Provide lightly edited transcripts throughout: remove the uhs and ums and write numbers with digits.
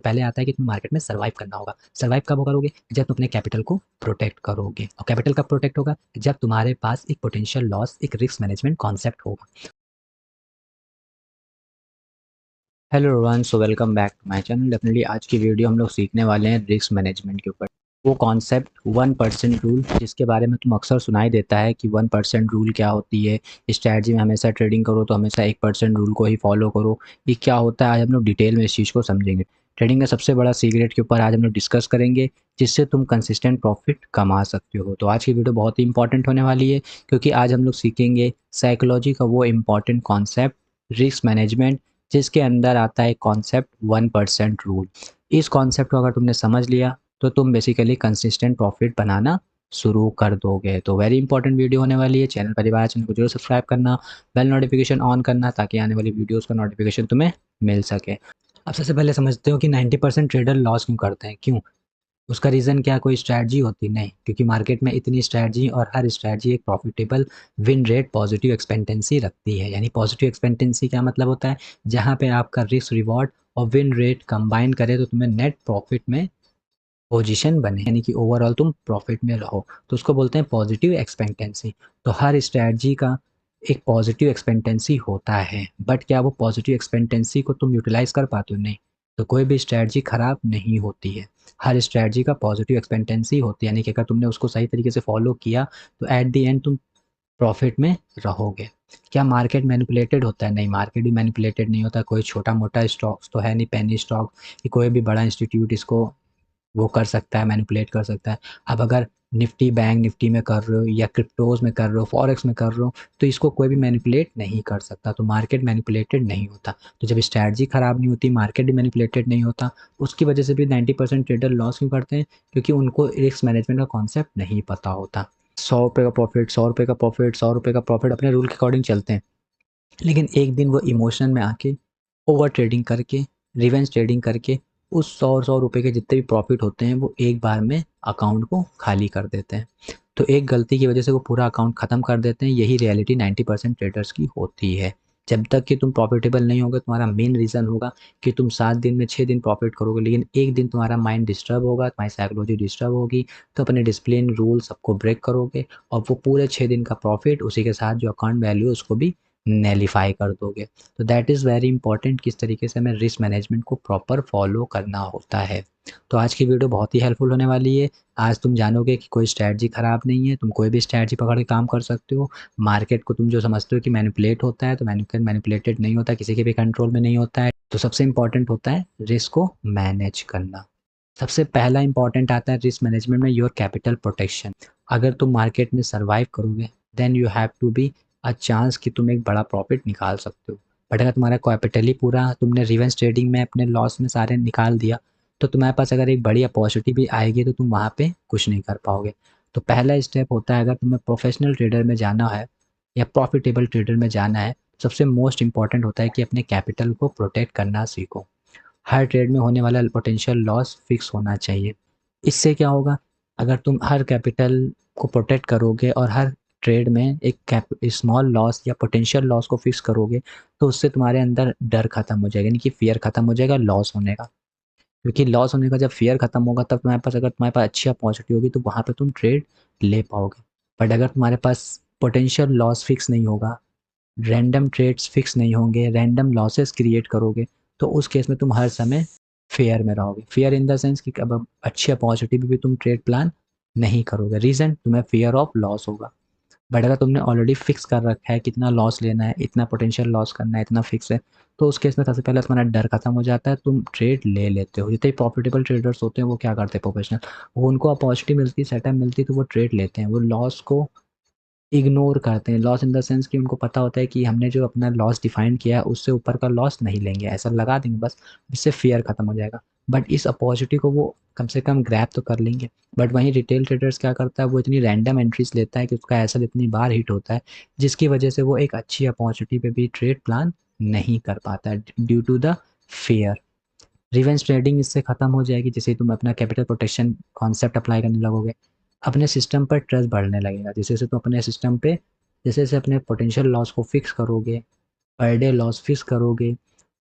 पहले आता है कि तुम्हें मार्केट में सर्वाइव करना होगा। सर्वाइव कब करोगे? जब तुम अपने कैपिटल को प्रोटेक्ट करोगे। और कैपिटल कब प्रोटेक्ट होगा? जब तुम्हारे पास एक पोटेंशियल लॉस, एक रिस्क मैनेजमेंट कॉन्सेप्ट होगा। Hello everyone, so welcome back to my channel. Definitely आज की वीडियो हम लोग सीखने वाले हैं रिस्क मैनेजमेंट के ऊपर। वो कॉन्सेप्ट 1% रूल, जिसके बारे में तुम अक्सर सुनाई देता है कि 1% रूल क्या होती है। स्ट्रैटेजी में हमेशा ट्रेडिंग करो तो हमेशा 1% रूल को ही फॉलो करो। ये क्या होता है, आज हम लोग डिटेल में इस चीज़ को समझेंगे। ट्रेडिंग का सबसे बड़ा सीक्रेट के ऊपर आज हम लोग डिस्कस करेंगे, जिससे तुम कंसिस्टेंट प्रॉफिट कमा सकते हो। तो आज की वीडियो बहुत ही इंपॉर्टेंट होने वाली है, क्योंकि आज हम लोग सीखेंगे साइकोलॉजी का वो इम्पॉर्टेंट कॉन्सेप्ट, रिस्क मैनेजमेंट, जिसके अंदर आता है कॉन्सेप्ट 1% रूल। इस कॉन्सेप्ट को अगर तुमने समझ लिया तो तुम बेसिकली कंसिस्टेंट प्रॉफिट बनाना शुरू कर दोगे। तो वेरी इंपॉर्टेंट वीडियो होने वाली है। चैनल पर आए चैनल को जरूर सब्सक्राइब करना, बेल नोटिफिकेशन ऑन करना, ताकि आने वाली वीडियोस का नोटिफिकेशन तुम्हें मिल सके। अब सबसे पहले समझते हो कि 90% ट्रेडर लॉस क्यों करते हैं। क्यों? उसका रीज़न क्या? कोई स्ट्रैटेजी होती नहीं, क्योंकि मार्केट में इतनी स्ट्रैटेजी और हर स्ट्रैटेजी एक profitable win rate, positive expectancy रखती है। यानी पॉजिटिव एक्सपेक्टेंसी क्या मतलब होता है? जहाँ पे आपका रिस्क रिवॉर्ड और विन रेट कंबाइन करे तो तुम्हें नेट प्रॉफिट में पोजीशन बने, यानी कि ओवरऑल तुम प्रॉफिट में रहो, तो उसको बोलते हैं पॉजिटिव एक्सपेक्टेंसी। तो हर स्ट्रैटेजी का एक पॉजिटिव एक्सपेक्टेंसी होता है, बट क्या वो पॉजिटिव एक्सपेक्टेंसी को तुम यूटिलाइज कर पाते हो? नहीं। तो कोई भी स्ट्रैटेजी खराब नहीं होती है। हर स्ट्रैटेजी का पॉजिटिव एक्सपेक्टेंसी होती है, यानी कि अगर तुमने उसको सही तरीके से फॉलो किया तो एट द एंड तुम प्रॉफिट में रहोगे। क्या मार्केट मैनिपुलेटेड होता है? नहीं, मार्केट भी मैनिपुलेटेड नहीं होता। कोई छोटा मोटा स्टॉक्स तो है नहीं, पेनी स्टॉक, कि कोई भी बड़ा इंस्टीट्यूट इसको वो कर सकता है, मैनिपुलेट कर सकता है। अब अगर निफ्टी, बैंक निफ्टी में कर रहे हो या क्रिप्टोज़ में कर रहे हो, फॉरेक्स में कर रहे हो, तो इसको कोई भी मैनिपुलेट नहीं कर सकता। तो मार्केट मैनिपुलेटेड नहीं होता। तो जब स्ट्रैटेजी खराब नहीं होती, मार्केट भी मैनिपुलेटेड नहीं होता। उसकी वजह से भी 90% ट्रेडर लॉस क्यों करते हैं? क्योंकि उनको रिस्क मैनेजमेंट का कॉन्सेप्ट नहीं पता होता। 100 रुपये का प्रॉफिट, 100 रुपये का प्रॉफिट, 100 रुपये का प्रॉफिट, अपने रूल के अकॉर्डिंग चलते हैं। लेकिन एक दिन वो इमोशन में आके ओवर ट्रेडिंग करके, रिवेंज ट्रेडिंग करके, उस 100 रुपए के जितने भी प्रॉफिट होते हैं वो एक बार में अकाउंट को खाली कर देते हैं। तो एक गलती की वजह से वो पूरा अकाउंट ख़त्म कर देते हैं। यही रियलिटी 90% ट्रेडर्स की होती है। जब तक कि तुम प्रॉफिटेबल नहीं होगे, तुम्हारा मेन रीज़न होगा कि तुम 7 दिन में 6 दिन प्रॉफिट करोगे, लेकिन एक दिन तुम्हारा माइंड डिस्टर्ब होगा, तुम्हारी साइकोलॉजी डिस्टर्ब होगी, तो अपने डिसिप्लिन रूल सबको ब्रेक करोगे और वो पूरे 6 दिन का प्रॉफिट, उसी के साथ जो अकाउंट वैल्यू है उसको भी नैलिफाई कर दोगे। तो दैट इज़ वेरी इंपॉर्टेंट, किस तरीके से हमें रिस्क मैनेजमेंट को प्रॉपर फॉलो करना होता है। तो आज की वीडियो बहुत ही हेल्पफुल होने वाली है। आज तुम जानोगे कि कोई स्ट्रैटेजी खराब नहीं है, तुम कोई भी स्ट्रैटेजी पकड़ के काम कर सकते हो। मार्केट को तुम जो समझते हो कि मैनिपुलेट होता है, तो मैनिपुलेटेड नहीं होता, किसी के भी कंट्रोल में नहीं होता है। तो सबसे इंपॉर्टेंट होता है रिस्क को मैनेज करना। सबसे पहला इंपॉर्टेंट आता है रिस्क मैनेजमेंट में योर कैपिटल प्रोटेक्शन। अगर तुम मार्केट में सर्वाइव करोगे, then you have to be a chance कि तुम एक बड़ा प्रॉफिट निकाल सकते हो। बट अगर तुम्हारा कैपिटल ही पूरा तुमने रिवेंज ट्रेडिंग में अपने लॉस में सारे निकाल दिया, तो तुम्हारे पास अगर एक बड़ी अपॉर्चुनिटी भी आएगी तो तुम वहाँ पे कुछ नहीं कर पाओगे। तो पहला स्टेप होता है, अगर तुम्हें प्रोफेशनल ट्रेडर में जाना है या प्रॉफिटेबल ट्रेडर में जाना है, सबसे मोस्ट इंपॉर्टेंट होता है कि अपने कैपिटल को प्रोटेक्ट करना सीखो। हर ट्रेड में होने वाला पोटेंशियल लॉस फिक्स होना चाहिए। इससे क्या होगा? अगर तुम हर कैपिटल को प्रोटेक्ट करोगे और हर ट्रेड में एक स्मॉल लॉस या पोटेंशियल लॉस को फिक्स करोगे, तो उससे तुम्हारे अंदर डर खत्म हो जाएगा, यानी कि फियर खत्म हो जाएगा लॉस होने का। क्योंकि लॉस होने का जब फियर खत्म होगा, तब तुम्हारे पास, अगर तुम्हारे पास अच्छी अपॉर्चुनिटी होगी तो वहाँ पे तुम ट्रेड ले पाओगे। बट अगर तुम्हारे पास पोटेंशियल लॉस फिक्स नहीं होगा, रैंडम ट्रेड्स फिक्स नहीं होंगे, रैंडम लॉसेस क्रिएट करोगे, तो उस केस में तुम हर समय फेयर में रहोगे। फेयर इन द सेंस कि अब अच्छी अपॉर्चुनिटी भी तुम ट्रेड प्लान नहीं करोगे। रीज़न, तुम्हें फियर ऑफ लॉस होगा। बट अगर तुमने ऑलरेडी फिक्स कर रखा है कितना लॉस लेना है, इतना पोटेंशियल लॉस करना है, इतना फिक्स है, तो उस केस में सबसे पहले तुम्हारा डर खत्म हो जाता है, तुम ट्रेड ले लेते हो। जितने प्रॉफिटेबल ट्रेडर्स होते हैं वो क्या करते हैं प्रोफेशनल, वो उनको अपॉर्चुनिटी मिलती है, सेटअप मिलती है, तो वो ट्रेड लेते हैं। वो लॉस को इग्नोर करते हैं। लॉस इन द सेंस कि उनको पता होता है कि हमने जो अपना लॉस डिफाइन किया है उससे ऊपर का लॉस नहीं लेंगे, ऐसा लगा देंगे बस, इससे फियर खत्म हो जाएगा। बट इस अपॉर्चुनिटी को वो कम से कम ग्रैब तो कर लेंगे। बट वहीं रिटेल ट्रेडर्स क्या करता है, वो इतनी रैंडम एंट्रीज लेता है कि उसका एसएल इतनी बार हिट होता है, जिसकी वजह से वो एक अच्छी अपॉर्चुनिटी पे भी ट्रेड प्लान नहीं कर पाता है, due to the fear. Revenge trading इससे खत्म हो जाएगी, जैसे तुम अपना कैपिटल प्रोटेक्शन कॉन्सेप्ट अप्लाई करने लगोगे, अपने सिस्टम पर ट्रस्ट बढ़ने लगेगा। जैसे जैसे तुम अपने सिस्टम पे, जैसे जैसे अपने पोटेंशियल लॉस को फिक्स करोगे, पर डे लॉस फिक्स करोगे,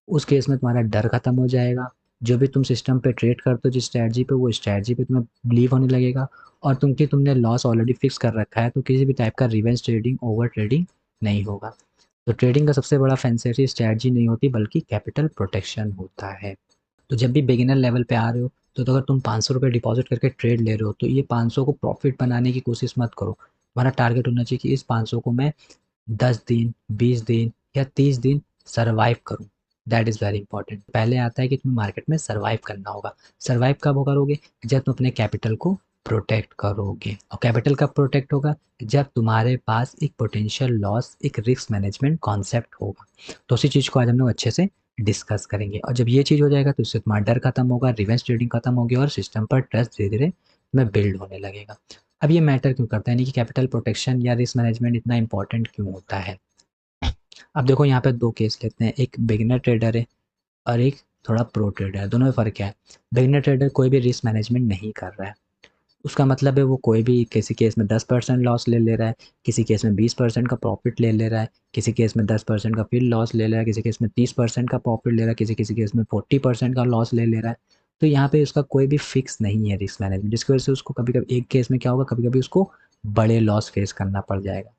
उस केस में तुम्हारा डर खत्म हो जाएगा। जो भी तुम सिस्टम पे ट्रेड करते हो जिस स्ट्रैटेजी पे, वो स्ट्रैटेजी पे तुम्हें बिलीव होने लगेगा। और तुमने लॉस ऑलरेडी फिक्स कर रखा है, तो किसी भी टाइप का रिवेंज ट्रेडिंग, ओवर ट्रेडिंग नहीं होगा। तो ट्रेडिंग का सबसे बड़ा फैंसी स्ट्रैटेजी नहीं होती, बल्कि कैपिटल प्रोटेक्शन होता है। तो जब भी बिगिनर लेवल पे आ रहे हो, तो अगर तुम 500 रुपये डिपॉजिट करके ट्रेड ले रहे हो, तो ये 500 को प्रॉफिट बनाने की कोशिश मत करो। तुम्हारा टारगेट होना चाहिए कि इस 500 को मैं 10 दिन, 20 दिन या 30 दिन सर्वाइव करूं। That is very important. पहले आता है कि तुम्हें मार्केट में सर्वाइव करना होगा। सर्वाइव कब वो करोगे? जब तुम अपने कैपिटल को प्रोटेक्ट करोगे। और कैपिटल कब प्रोटेक्ट होगा? जब तुम्हारे पास एक पोटेंशियल लॉस, एक रिस्क मैनेजमेंट कॉन्सेप्ट होगा। तो उसी चीज़ को आज हम लोग अच्छे से डिस्कस करेंगे। और जब ये चीज़ हो जाएगा, तो इससे तुम्हारा डर खत्म होगा, रिवेंज ट्रेडिंग खत्म होगी, और सिस्टम पर ट्रस्ट धीरे धीरे में बिल्ड होने लगेगा। अब ये मैटर क्यों करता है, यानी कि कैपिटल प्रोटेक्शन या रिस्क मैनेजमेंट इतना इंपॉर्टेंट क्यों होता है? अब देखो यहाँ पे दो केस लेते हैं, एक बिगिनर ट्रेडर है और एक थोड़ा प्रो ट्रेडर है। दोनों में फ़र्क क्या है? बिगिनर ट्रेडर कोई भी रिस्क मैनेजमेंट नहीं कर रहा है। उसका मतलब है वो कोई भी किसी केस में 10% लॉस ले ले रहा है, किसी केस में 20% का प्रॉफिट ले ले रहा है, किसी केस में 10% का फिर लॉस ले ले रहा है, किसी केस में 30% का प्रॉफिट ले रहा है, किसी किसी केस में 40% का लॉस ले ले रहा है। तो यहाँ पे उसका कोई भी फिक्स नहीं है रिस्क मैनेजमेंट, जिसकी वजह से उसको कभी कभी एक केस में क्या होगा, कभी कभी उसको बड़े लॉस फेस करना पड़ जाएगा।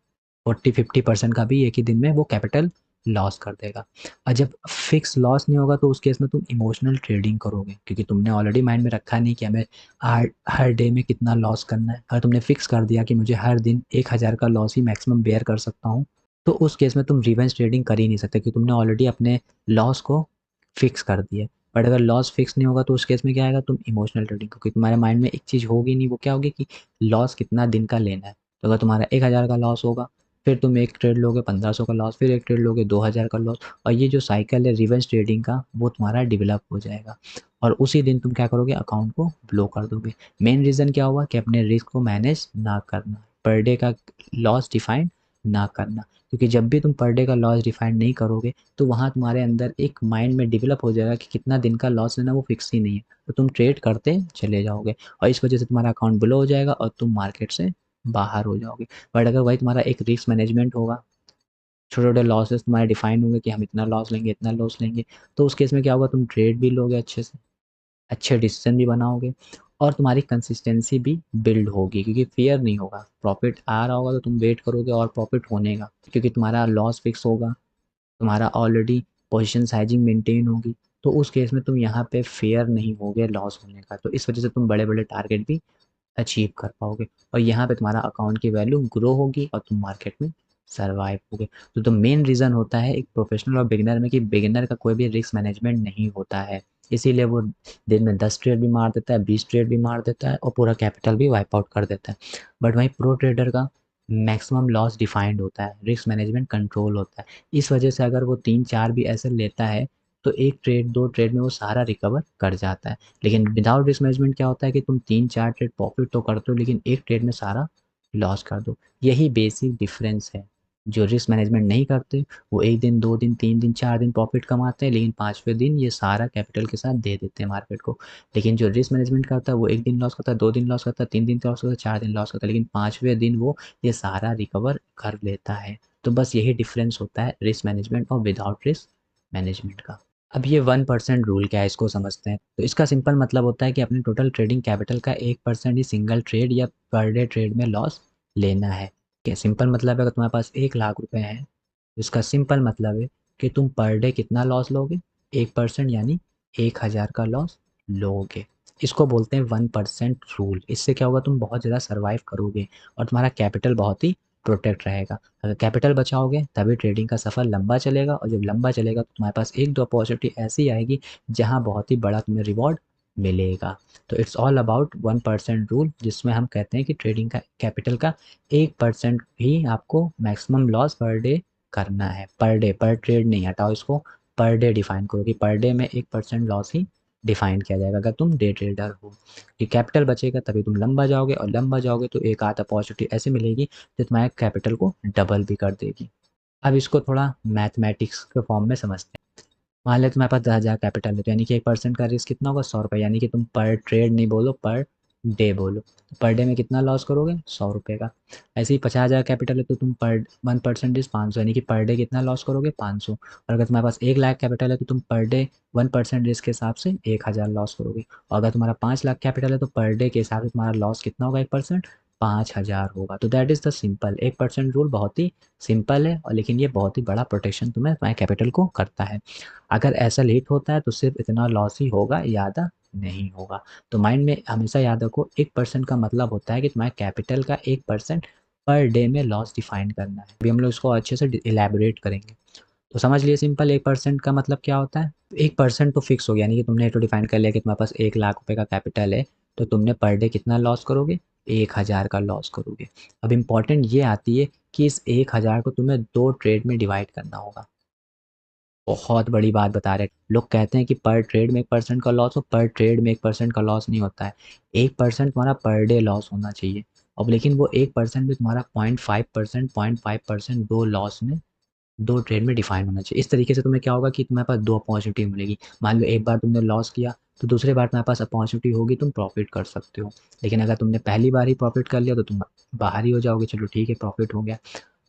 40-50% का भी एक ही दिन में वो कैपिटल लॉस कर देगा। और जब फिक्स लॉस नहीं होगा, तो उस केस में तुम इमोशनल ट्रेडिंग करोगे, क्योंकि तुमने ऑलरेडी माइंड में रखा नहीं कि हमें हर हर डे में कितना लॉस करना है। अगर तुमने फिक्स कर दिया कि मुझे हर दिन 1000 का लॉस ही मैक्सिमम बेयर कर सकता हूँ, तो उस केस में तुम रिवेंज ट्रेडिंग कर ही नहीं सकते, क्योंकि तुमने ऑलरेडी अपने लॉस को फिक्स कर दिया। बट अगर लॉस फिक्स नहीं होगा, तो उस केस में क्या आएगा, तुम इमोशनल ट्रेडिंग, क्योंकि तुम्हारे माइंड में एक चीज़ होगी नहीं, वो क्या होगी कि लॉस कितना दिन का लेना है। तो अगर तुम्हारा 1000 का लॉस होगा, फिर तुम एक ट्रेड लोगे 1500 का लॉस, फिर एक ट्रेड लोगे 2000 का लॉस, और ये जो साइकिल है रिवेंज ट्रेडिंग का, वो तुम्हारा डेवलप हो जाएगा। और उसी दिन तुम क्या करोगे, अकाउंट को ब्लो कर दोगे। मेन रीज़न क्या हुआ कि अपने रिस्क को मैनेज ना करना, पर डे का लॉस डिफाइन ना करना। क्योंकि जब भी तुम पर डे का लॉस डिफाइन नहीं करोगे, तो वहाँ तुम्हारे अंदर एक माइंड में डेवलप हो जाएगा कि कितना दिन का लॉस लेना, वो फिक्स ही नहीं है। तो तुम ट्रेड करते चले जाओगे, और इस वजह से तुम्हारा अकाउंट ब्लो हो जाएगा और तुम मार्केट से बाहर हो जाओगे। बट अगर भाई तुम्हारा एक रिस्क मैनेजमेंट होगा, छोटे छोटे लॉसेस तुम्हारे डिफाइन होंगे कि हम इतना लॉस लेंगे, इतना लॉस लेंगे, तो उस केस में क्या होगा, तुम ट्रेड भी लोगे अच्छे से, अच्छे डिसीजन भी बनाओगे, और तुम्हारी कंसिस्टेंसी भी बिल्ड होगी, क्योंकि फियर नहीं होगा। प्रॉफिट आ रहा होगा तो तुम वेट करोगे और प्रॉफिट होने का, क्योंकि तुम्हारा लॉस फिक्स होगा, तुम्हारा ऑलरेडी पोजीशन साइजिंग मेंटेन होगी। तो उस केस में तुम यहाँ पे फेयर नहीं होगे लॉस होने का, तो इस वजह से तुम बड़े बड़े टारगेट भी अचीव कर पाओगे, और यहाँ पे तुम्हारा अकाउंट की वैल्यू ग्रो होगी और तुम मार्केट में सर्वाइव होगे। तो मेन रीज़न होता है एक प्रोफेशनल और बिगिनर में, कि बिगिनर का कोई भी रिस्क मैनेजमेंट नहीं होता है, इसीलिए वो दिन में 10 ट्रेड भी मार देता है, 20 ट्रेड भी मार देता है, और पूरा कैपिटल भी वाइप आउट कर देता है। बट वहीं प्रो ट्रेडर का मैक्सिमम लॉस डिफाइंड होता है, रिस्क मैनेजमेंट कंट्रोल होता है। इस वजह से अगर वो 3-4 भी ऐसे लेता है, तो एक ट्रेड 2 ट्रेड में वो सारा रिकवर कर जाता है। लेकिन विदाउट रिस्क मैनेजमेंट क्या होता है कि तुम 3-4 ट्रेड प्रॉफिट तो करते हो, लेकिन एक ट्रेड में सारा लॉस कर दो। यही बेसिक डिफरेंस है। जो रिस्क मैनेजमेंट नहीं करते, वो 1 दिन, 2 दिन, 3 दिन, 4 दिन प्रॉफिट कमाते हैं, लेकिन 5वें दिन ये सारा कैपिटल के साथ दे देते हैं मार्केट को। लेकिन जो रिस्क मैनेजमेंट करता है, वो 1 दिन लॉस करता है, 2 दिन लॉस करता है, 3 दिन लॉस करता है, 4 दिन लॉस करता है, लेकिन 5वें दिन वो ये सारा रिकवर कर लेता है। तो बस यही डिफरेंस होता है रिस्क मैनेजमेंट और विदाउट रिस्क मैनेजमेंट का। अब ये 1% रूल क्या है, इसको समझते हैं। तो इसका सिंपल मतलब होता है कि अपने टोटल ट्रेडिंग कैपिटल का 1% ही सिंगल ट्रेड या पर डे ट्रेड में लॉस लेना है। क्या सिंपल मतलब है, अगर तुम्हारे पास 1 लाख रुपए हैं, तो इसका सिंपल मतलब है कि तुम पर डे कितना लॉस लोगे, 1%, यानी 1000 का लॉस लोगे। इसको बोलते हैं 1% रूल। इससे क्या होगा, तुम बहुत ज़्यादा सर्वाइव करोगे और तुम्हारा कैपिटल बहुत ही प्रोटेक्ट रहेगा। अगर कैपिटल बचाओगे, तभी ट्रेडिंग का सफ़र लंबा चलेगा, और जब लंबा चलेगा, तो तुम्हारे पास 1-2 अपॉर्चुनिटी ऐसी आएगी जहाँ बहुत ही बड़ा तुम्हें रिवॉर्ड मिलेगा। तो इट्स ऑल अबाउट 1% रूल, जिसमें हम कहते हैं कि ट्रेडिंग का कैपिटल का 1% भी आपको मैक्सिमम लॉस पर डे करना है। पर डे, पर ट्रेड नहीं, हटाओ इसको, पर डे डिफाइन करो कि पर डे में 1% लॉस ही डिफाइन किया जाएगा अगर तुम डे ट्रेडर हो। कि कैपिटल बचेगा तभी तुम लंबा जाओगे, और लंबा जाओगे तो एक आध अपॉर्चुनिटी ऐसी मिलेगी जो तुम्हारे कैपिटल को डबल भी कर देगी। अब इसको थोड़ा मैथमेटिक्स के फॉर्म में समझते हैं। मान लें तुम्हारे पास 10,000 कैपिटल है, तो यानी कि 1% का रिस्क कितना होगा, 100 रुपये, यानी कि तुम पर ट्रेड नहीं बोलो, पर डे बोलो, तो पर डे में कितना लॉस करोगे, 100 रुपये का। ऐसे ही 50,000 कैपिटल है तो तुम पर 1% इज 500, यानी कि पर डे कितना लॉस करोगे, 500। और अगर तुम्हारे पास 1 लाख कैपिटल है तो तुम पर डे 1% रिस्क के हिसाब से 1,000 लॉस करोगे। और अगर तुम्हारा 5 लाख कैपिटल है तो पर डे के हिसाब से तुम्हारा लॉस कितना होगा, 1%, 5,000 होगा। तो that is the simple 1% rule. बहुत ही सिंपल है, और लेकिन ये बहुत ही बड़ा प्रोटेक्शन तुम्हें कैपिटल को करता है। अगर ऐसा लेट होता है तो सिर्फ इतना लॉस ही होगा, ज़्यादा नहीं होगा। तो माइंड में हमेशा याद रखो, 1% का मतलब होता है कि तुम्हारे कैपिटल का 1% पर डे में लॉस डिफाइन करना है। अभी हम लोग इसको अच्छे से इलेबोरेट करेंगे। तो समझ लिए सिंपल 1% का मतलब क्या होता है। 1% तो फिक्स हो गया, यानी कि तुमने तो डिफाइन कर लिया कि तुम्हारे पास 1 लाख रुपए का कैपिटल है, तो तुमने पर डे कितना लॉस करोगे, 1,000 का लॉस करोगे। अब इम्पॉर्टेंट ये आती है कि इस 1,000 को तुम्हें 2 ट्रेड में डिवाइड करना होगा। बहुत बड़ी बात बता रहे हैं। लोग कहते हैं कि पर ट्रेड में 1% का लॉस हो, पर ट्रेड में 1% का लॉस नहीं होता है। 1% तुम्हारा पर डे लॉस होना चाहिए। अब लेकिन वो 1% भी तुम्हारा 0.5% दो लॉस में, 2 ट्रेड में डिफाइन होना चाहिए। इस तरीके से तुम्हें क्या होगा कि तुम्हारे पास 2 अपॉर्चुनिटी मिलेगी। मान लो एक बार तुमने लॉस किया, तो दूसरी बार तुम्हारे पास अपॉर्चुनिटी होगी, तुम प्रॉफिट कर सकते हो। लेकिन अगर तुमने पहली बार ही प्रॉफिट कर लिया तो तुम बाहर ही हो जाओगे। चलो ठीक है, प्रॉफिट हो गया।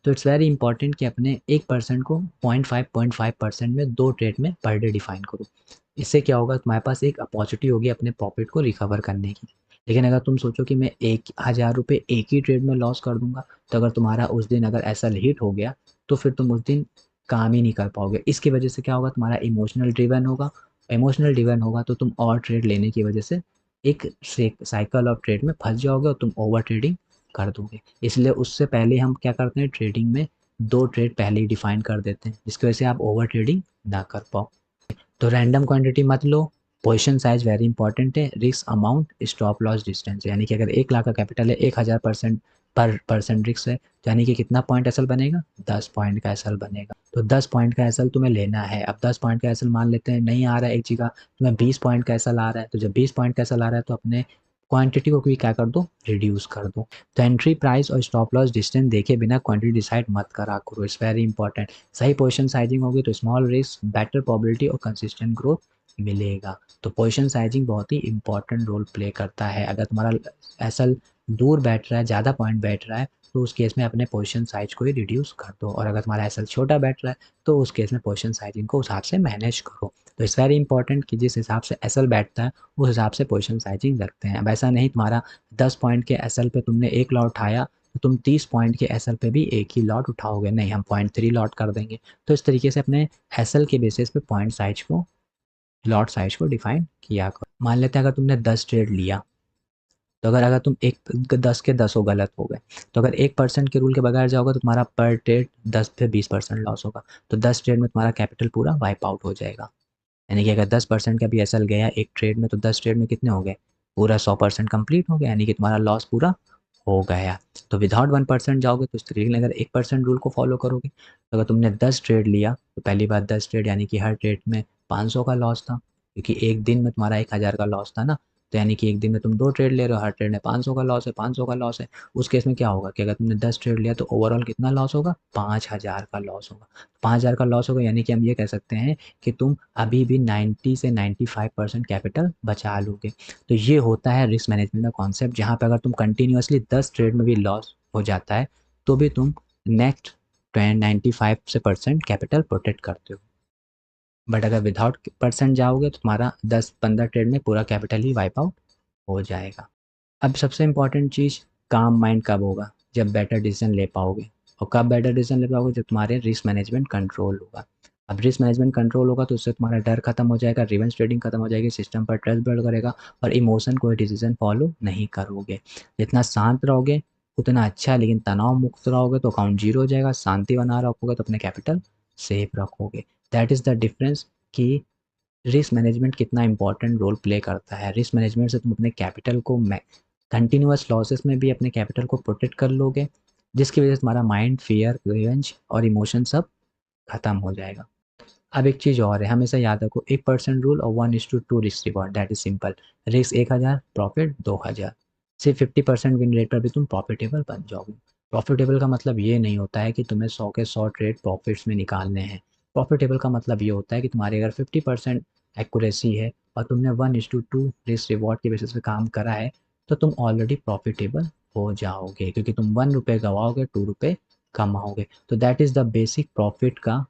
तो इट्स वेरी इंपॉर्टेंट कि अपने 1% को 0.5% में 2 ट्रेड में पर डे डिफाइन करो। इससे क्या होगा, तुम्हारे पास एक अपॉर्चुनिटी होगी अपने प्रॉफिट को रिकवर करने की। लेकिन अगर तुम सोचो कि मैं 1,000 रुपये एक ही ट्रेड में लॉस कर दूंगा, तो अगर तुम्हारा उस दिन अगर ऐसा हिट हो गया, तो फिर तुम उस दिन काम ही नहीं कर पाओगे। इसकी वजह से क्या होगा, तुम्हारा इमोशनल ड्रिवन होगा। इमोशनल ड्रिवन होगा तो तुम और ट्रेड लेने की वजह से एक साइकिल ऑफ ट्रेड में फंस जाओगे और तुम ओवर ट्रेडिंग कर दोगे। इसलिए उससे पहले हम क्या करते हैं, ट्रेडिंग में 2 ट्रेड पहले ही डिफाइन कर देते हैं, जिसकी वजह से आप ओवर ट्रेडिंग ना कर पाओ। तो रैंडम क्वांटिटी मत लो। पोजीशन साइज वेरी इंपॉर्टेंट है। Risk amount, stop loss distance, यानी कि अगर 1 लाख का कैपिटल है, 1,000% पर परसेंट रिस्क है, तो यानी कि कितना पॉइंट एसएल बनेगा, 10 पॉइंट का एसएल बनेगा। तो 10 पॉइंट का एसएल तुम्हें लेना है। अब 10 पॉइंट का एसएल मान लेते हैं नहीं आ रहा है एक जगह, तुम्हें 20 पॉइंट का एसएल आ रहा है। तो जब 20 पॉइंट का एसएल आ रहा है तो अपने क्वांटिटी को भी क्या कर दो, रिड्यूस कर दो। तो एंट्री प्राइस और स्टॉप लॉस डिस्टेंस देखे बिना क्वांटिटी डिसाइड मत करा करो। It's very important. सही पोजीशन साइजिंग होगी तो स्मॉल रिस्क, बेटर प्रोबेबिलिटी और कंसिस्टेंट ग्रोथ मिलेगा। तो पोजीशन साइजिंग बहुत ही इंपॉर्टेंट रोल प्ले करता है। अगर तुम्हारा एसएल दूर बैठ रहा है, ज़्यादा पॉइंट बैठ रहा है, तो उस केस में अपने पोजीशन साइज को ही रिड्यूस कर दो। और अगर तुम्हारा एसएल छोटा बैठ रहा है, तो उस केस में पोजीशन साइजिंग को उस हिसाब से मैनेज करो। तो इट्स वेरी इंपॉर्टेंट कि जिस हिसाब से एसएल बैठता है उस हिसाब से पोजीशन साइजिंग रखते हैं। अब ऐसा नहीं तुम्हारा 10 पॉइंट के एसएल पे तुमने एक लॉट उठाया, तो तुम 30 पॉइंट के एसएल पे भी एक ही लॉट उठाओगे, नहीं, हम 0.3 लॉट कर देंगे। तो इस तरीके से अपने एसएल के बेसिस पे पॉइंट साइज को, लॉट साइज को डिफाइन किया करो। मान लेते हैं अगर तुमने 10 ट्रेड लिया, तो अगर अगर तुम एक 10 के 10 गलत हो गए, तो अगर 1% के रूल के बगैर जाओगे तो तुम्हारा पर ट्रेड 10 से 20% लॉस होगा। तो 10 ट्रेड में तुम्हारा कैपिटल पूरा वाइप आउट हो जाएगा। यानी कि अगर 10% का भी एसएल गया एक ट्रेड में, तो 10 ट्रेड में कितने हो गए, पूरा 100% कंप्लीट हो गया, यानी कि तुम्हारा लॉस पूरा हो गया। तो विदाउट 1% जाओगे तो इस तरीके से, अगर 1% रूल को फॉलो करोगे, तो अगर तुमने 10 ट्रेड लिया, तो पहली बार 10 ट्रेड यानी कि हर ट्रेड में 500 का लॉस था, क्योंकि एक दिन में तुम्हारा 1,000 का लॉस था ना। तो यानी कि एक दिन में तुम 2 ट्रेड ले रहे हो, हर ट्रेड में 500 का लॉस है, 500 का लॉस है। उस केस में क्या होगा कि अगर तुमने 10 ट्रेड लिया तो ओवरऑल कितना लॉस होगा, 5,000 का लॉस होगा। 5,000 का लॉस होगा, यानी कि हम ये कह सकते हैं कि तुम अभी भी 90 से 95% कैपिटल बचा लोगे। तो ये होता है रिस्क मैनेजमेंट का कॉन्सेप्ट, जहाँ पे अगर तुम कंटिन्यूअसली 10 ट्रेड में भी लॉस हो जाता है, तो भी तुम नेक्स्ट 95 से परसेंट कैपिटल प्रोटेक्ट करते हो। बट अगर विदाउट परसेंट जाओगे तो तुम्हारा 10-15 ट्रेड में पूरा कैपिटल ही वाइप आउट हो जाएगा। अब सबसे इम्पॉर्टेंट चीज़, काम माइंड कब होगा, जब बेटर डिसीजन ले पाओगे। और कब बेटर डिसीजन ले पाओगे, जब तुम्हारे रिस्क मैनेजमेंट कंट्रोल होगा। अब रिस्क मैनेजमेंट कंट्रोल होगा तो उससे तुम्हारा डर खत्म हो जाएगा, रिवेंज ट्रेडिंग खत्म हो जाएगी, सिस्टम पर ट्रस्ट बिल्ड करेगा, और इमोशन कोई डिसीजन फॉलो नहीं करोगे। जितना शांत रहोगे उतना अच्छा है, लेकिन तनाव मुक्त रहोगे तो अकाउंट जीरो हो जाएगा। शांति बना रखोगे तो अपने कैपिटल सेफ रखोगे। दैट इज़ द डिफरेंस कि रिस्क मैनेजमेंट कितना इंपॉर्टेंट रोल प्ले करता है। रिस्क मैनेजमेंट से तुम अपने कैपिटल को कंटिन्यूअस लॉसेस में भी अपने कैपिटल को प्रोटेक्ट कर लोगे, जिसकी वजह से तुम्हारा माइंड, फियर, रिवेंज और इमोशन सब खत्म हो जाएगा। अब एक चीज़ और है, हमेशा याद रखो, 1% रूल और 1:2 risk reward, that is simple. Risk 1,000, profit 2,000। सिर्फ 50% विन रेट पर भी तुम प्रॉफिटेबल बन जाओगे। प्रॉफिटेबल का मतलब ये नहीं होता है कि तुम्हें 100 के 100 ट्रेड प्रॉफिट्स में निकालने हैं। प्रॉफिटेबल का मतलब ये होता है कि तुम्हारी अगर 50% एक्यूरेसी है और तुमने 1:2 रिस्क रिवॉर्ड के बेसिस पे काम करा है, तो तुम ऑलरेडी प्रॉफिटेबल हो जाओगे, क्योंकि तुम 1 रुपये गवाओगे 2 रुपये कमाओगे। तो that is the basic profit का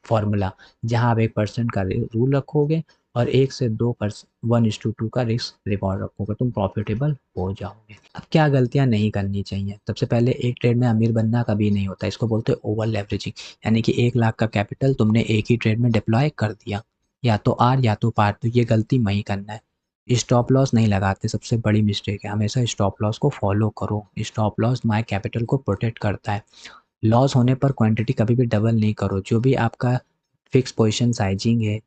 फॉर्मूला, जहाँ आप 1% का रूल रखोगे और 1 से 1:2 का रिस्क रिवॉर्ड रखोगे, तुम प्रॉफिटेबल हो जाओगे। अब क्या गलतियाँ नहीं करनी चाहिए? सबसे पहले एक ट्रेड में अमीर बनना कभी नहीं होता, इसको बोलते हैं ओवर लेवरेजिंग। यानी कि 1 लाख का कैपिटल तुमने एक ही ट्रेड में डिप्लॉय कर दिया, या तो आर या तो पार, तो ये गलती नहीं करना है। स्टॉप लॉस नहीं लगाते, सबसे बड़ी मिस्टेक है। हमेशा स्टॉप लॉस को फॉलो करो। स्टॉप लॉस तुम्हारे कैपिटल को प्रोटेक्ट करता है। लॉस होने पर क्वांटिटी कभी भी डबल नहीं करो। जो भी आपका फिक्स पोजीशन साइजिंग है,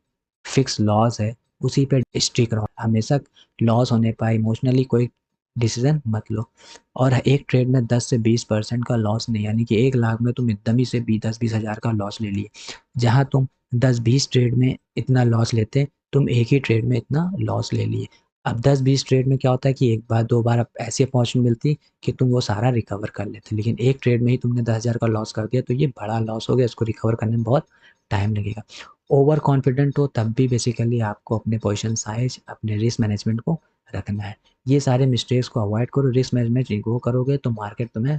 फिक्स लॉस है, उसी पे स्टिक रहो। हमेशा लॉस होने पर इमोशनली कोई डिसीजन मत लो। और एक ट्रेड में 10 से 20% का लॉस नहीं, यानी कि 1 लाख में तुम एकदम ही से 10-20 हज़ार का लॉस ले लिए। जहाँ तुम 10-20 ट्रेड में इतना लॉस लेते, तुम एक ही ट्रेड में इतना लॉस ले लिए। अब 10-20 ट्रेड में क्या होता है कि एक बार 2 बार ऐसी अपॉर्चुनिटी मिलती कि तुम वो सारा रिकवर कर लेते, लेकिन एक ट्रेड में ही तुमने 10,000 का लॉस कर दिया, तो ये बड़ा लॉस हो गया। इसको रिकवर करने में बहुत टाइम लगेगा। ओवर कॉन्फिडेंट हो तब भी बेसिकली आपको अपने पोजीशन साइज, अपने रिस्क मैनेजमेंट को रखना है। ये सारे मिस्टेक्स को अवॉइड करो। रिस्क मैनेजमेंट इग्नोर करोगे तो मार्केट तुम्हें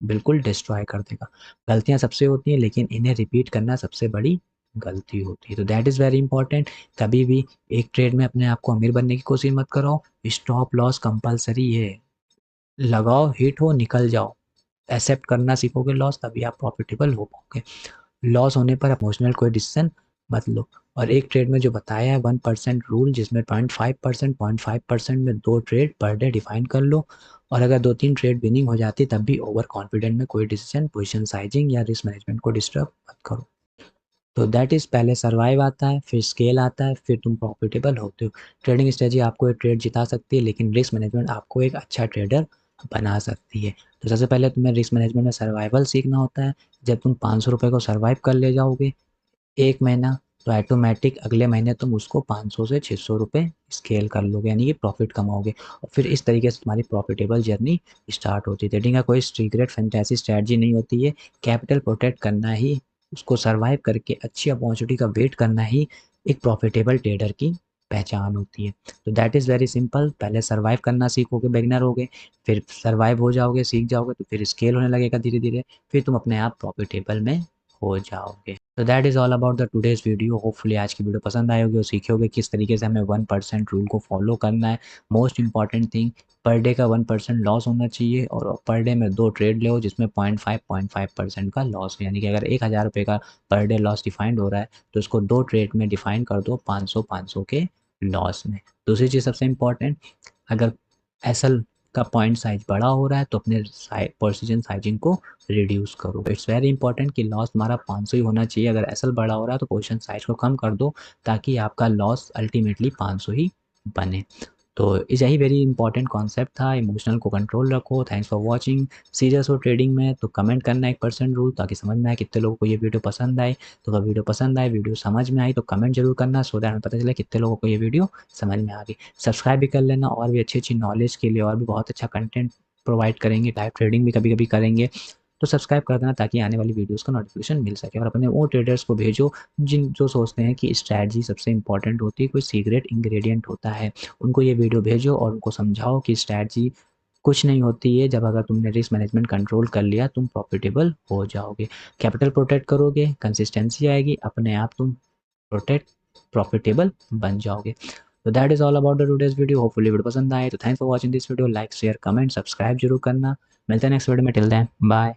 बिल्कुल डिस्ट्रॉय कर देगा। गलतियाँ सबसे होती हैं, लेकिन इन्हें रिपीट करना सबसे बड़ी गलती होती है। तो दैट इज़ वेरी इंपॉर्टेंट। कभी भी एक ट्रेड में अपने आप को अमीर बनने की कोशिश मत करो। स्टॉप लॉस कंपल्सरी है। लगाओ, हिट हो, निकल जाओ। एक्सेप्ट करना सीखोगे लॉस, तभी आप प्रॉफिटेबल हो पाओगे। लॉस होने पर इमोशनल कोई डिसीजन मत लो। और एक ट्रेड में जो बताया है 1% रूल, जिसमें 0.5% में 2 ट्रेड पर डे डिफाइन कर लो। और अगर 2-3 ट्रेड विनिंग हो जाती तब भी ओवर कॉन्फिडेंट में कोई डिसीजन, पोजीशन साइजिंग या रिस्क मैनेजमेंट को डिस्टर्ब मत करो। तो दैट इज़, पहले सर्वाइव आता है, फिर स्केल आता है, फिर तुम प्रॉफिटेबल होते हो। ट्रेडिंग स्ट्रेटजी आपको एक ट्रेड जिता सकती है, लेकिन रिस्क मैनेजमेंट आपको एक अच्छा ट्रेडर बना सकती है। तो सबसे पहले तुम्हें रिस्क मैनेजमेंट में सर्वाइवल सीखना होता है। जब तुम 500 रुपये को सर्वाइव कर ले जाओगे 1 महीना, तो ऑटोमेटिक अगले महीने तुम उसको 500 से 600 रुपये स्केल कर लोगे, यानी कि प्रॉफिट कमाओगे। और फिर इस तरीके से तुम्हारी प्रॉफिटेबल जर्नी स्टार्ट होती है। ट्रेडिंग का कोई सीक्रेट फैंटेसी स्ट्रैटेजी नहीं होती है। कैपिटल प्रोटेक्ट करना ही, उसको सर्वाइव करके अच्छी अपॉर्चुनिटी का वेट करना ही एक प्रॉफिटेबल ट्रेडर की पहचान होती है। तो दैट इज़ वेरी सिंपल। पहले सर्वाइव करना सीखोगे, बिगिनर होगे, फिर सर्वाइव हो जाओगे, सीख जाओगे, तो फिर स्केल होने लगेगा धीरे-धीरे, फिर तुम अपने आप प्रॉफिटेबल में हो जाओगे। तो that is all about the today's video. Hopefully आज की वीडियो पसंद आई होगी और सीखे होगे किस तरीके से हमें 1% रूल को फॉलो करना है। Most important thing, per day का 1% लॉस होना चाहिए, और पर डे में 2 ट्रेड लो जिसमें 0.5% का लॉस है। यानी कि अगर 1,000 रुपये का पर डे लॉस डिफाइंड हो रहा है, तो उसको 2 ट्रेड में डिफाइन कर दो 500-500 के लॉस में। दूसरी चीज़ सबसे इम्पॉर्टेंट, अगर एसएल का पॉइंट साइज बड़ा हो रहा है तो अपने पोजीशन साइजिंग को रिड्यूस करो। इट्स वेरी इंपॉर्टेंट कि लॉस तुम्हारा 500 ही होना चाहिए। अगर एसएल बड़ा हो रहा है तो पोजीशन साइज को कम कर दो, ताकि आपका लॉस अल्टीमेटली 500 ही बने। तो इस यही वेरी इंपॉर्टेंट कॉन्सेप्ट था। इमोशनल को कंट्रोल रखो। Thanks for watching. सीरियस हो ट्रेडिंग में तो कमेंट करना 1% रूल, ताकि समझ में आए कितने लोगों को ये वीडियो पसंद आए। तो अगर वीडियो पसंद आए, वीडियो समझ में आई, तो कमेंट जरूर करना, सो दैट हमें पता चले कितने लोगों को ये वीडियो समझ में आ गई। सब्सक्राइब भी कर लेना, और भी अच्छी नॉलेज के लिए और भी बहुत अच्छा कंटेंट प्रोवाइड करेंगे। लाइव ट्रेडिंग भी कभी-कभी करेंगे, तो सब्सक्राइब कर देना ताकि आने वाली वीडियोस का नोटिफिकेशन मिल सके। और अपने वो ट्रेडर्स को भेजो जो सोचते हैं कि स्ट्रैटेजी सबसे इंपॉर्टेंट होती है, कोई सीक्रेट इंग्रेडिएंट होता है। उनको ये वीडियो भेजो और उनको समझाओ कि स्ट्रैटेजी कुछ नहीं होती है। जब अगर तुमने रिस्क मैनेजमेंट कंट्रोल कर लिया, तुम प्रॉफिटेबल हो जाओगे। कैपिटल प्रोटेक्ट करोगे, कंसिस्टेंसी आएगी, अपने आप तुम प्रोटेक्ट प्रॉफिटेबल बन जाओगे। तो that is all about the today's video. Hopefully video पसंद आए, तो thanks for watching this video. Like share comment subscribe जरूर करना। मिलते हैं नेक्स्ट वीडियो में। Till then bye.